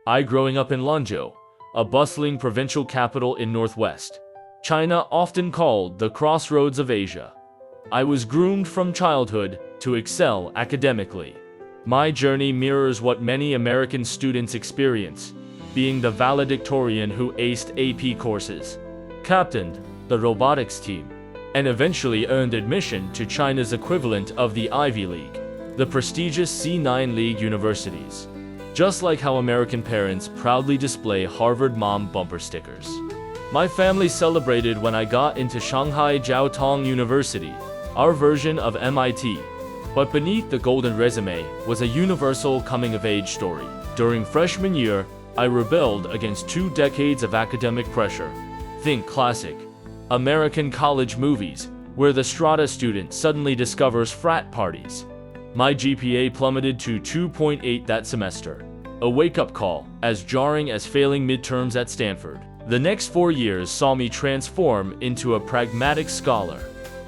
I growing up in Lanzhou, a bustling provincial capital in northwest China, often called the crossroads of Asia. I was groomed from childhood to excel academically. My journey mirrors what many American students experience, being the valedictorian who aced AP courses, captained the robotics team, and eventually earned admission to China's equivalent of the Ivy League, the prestigious C9 League universities. Just like how American parents proudly display Harvard Mom bumper stickers, my family celebrated when I got into Shanghai Jiao Tong University, our version of MIT. But beneath the golden resume was a universal coming-of-age story. During freshman year, I rebelled against 2 decades of academic pressure. Think classic American college movies, where the strata student suddenly discovers frat parties. My GPA plummeted to 2.8 that semester, a wake-up call as jarring as failing midterms at Stanford. The next 4 years saw me transform into a pragmatic scholar.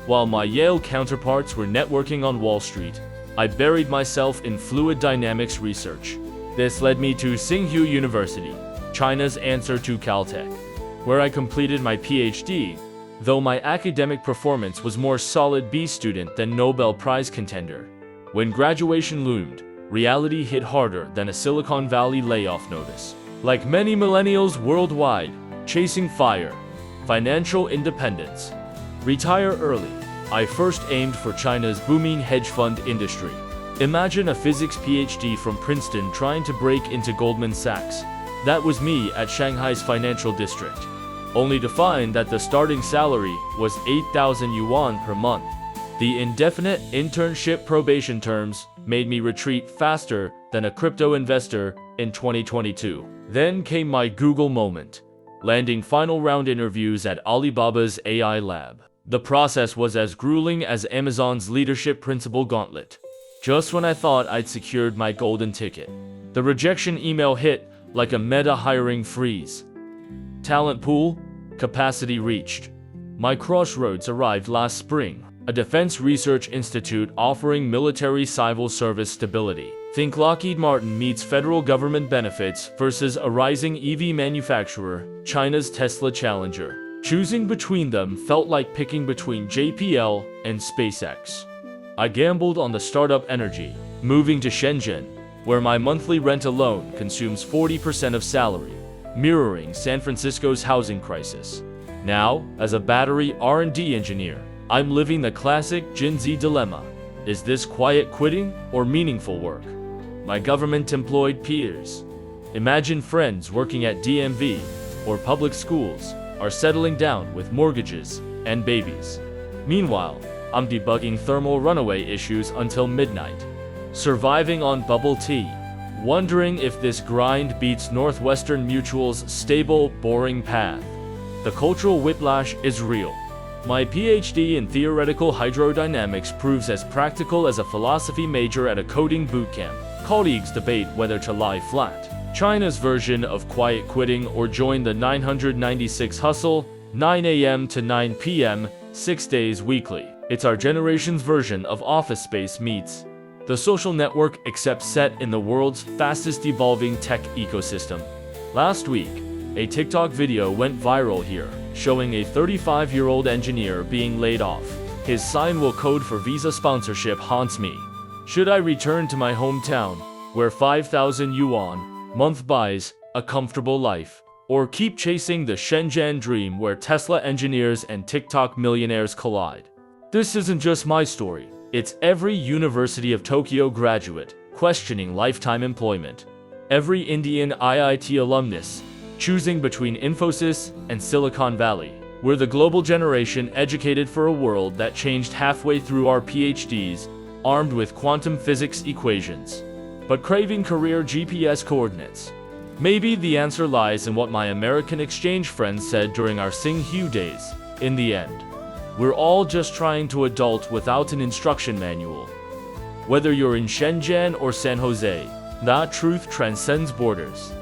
While my Yale counterparts were networking on Wall Street, I buried myself in fluid dynamics research. This led me to Tsinghua University, China's answer to Caltech, where I completed my PhD, though my academic performance was more solid B student than Nobel Prize contender. When graduation loomed, reality hit harder than a Silicon Valley layoff notice. Like many millennials worldwide, chasing fire, financial independence, retire early, I first aimed for China's booming hedge fund industry. Imagine a physics PhD from Princeton trying to break into Goldman Sachs. That was me at Shanghai's financial district, only to find that the starting salary was 8,000 yuan per month. The indefinite internship probation terms made me retreat faster than a crypto investor in 2022. Then came my Google moment, landing final round interviews at Alibaba's AI lab. The process was as grueling as Amazon's leadership principle gauntlet. Just when I thought I'd secured my golden ticket, the rejection email hit like a meta hiring freeze. Talent pool, capacity reached. My crossroads arrived last spring, a defense research institute offering military civil service stability. Think Lockheed Martin meets federal government benefits versus a rising EV manufacturer, China's Tesla challenger. Choosing between them felt like picking between JPL and SpaceX. I gambled on the startup energy, moving to Shenzhen, where my monthly rent alone consumes 40% of salary, mirroring San Francisco's housing crisis. Now, as a battery R&D engineer, I'm living the classic Gen Z dilemma. Is this quiet quitting or meaningful work? My government-employed peers, imagine friends working at DMV or public schools, are settling down with mortgages and babies. Meanwhile, I'm debugging thermal runaway issues until midnight, surviving on bubble tea, wondering if this grind beats Northwestern Mutual's stable, boring path. The cultural whiplash is real. My PhD in theoretical hydrodynamics proves as practical as a philosophy major at a coding bootcamp. Colleagues debate whether to lie flat, China's version of quiet quitting, or join the 996 hustle, 9 a.m. to 9 p.m., 6 days weekly. It's our generation's version of Office Space meets the social network, except set in the world's fastest evolving tech ecosystem. Last week, a TikTok video went viral here, showing a 35-year-old engineer being laid off. His sign will code for visa sponsorship haunts me. Should I return to my hometown, where 5,000 yuan month buys a comfortable life, or keep chasing the Shenzhen dream where Tesla engineers and TikTok millionaires collide? This isn't just my story. It's every University of Tokyo graduate questioning lifetime employment. Every Indian IIT alumnus choosing between Infosys and Silicon Valley. We're the global generation educated for a world that changed halfway through our PhDs, armed with quantum physics equations, but craving career GPS coordinates. Maybe the answer lies in what my American exchange friends said during our Tsinghua days. In the end, we're all just trying to adult without an instruction manual. Whether you're in Shenzhen or San Jose, that truth transcends borders.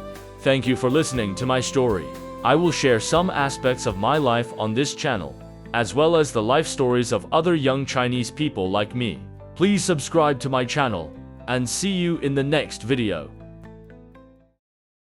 Thank you for listening to my story. I will share some aspects of my life on this channel, as well as the life stories of other young Chinese people like me. Please subscribe to my channel, and see you in the next video.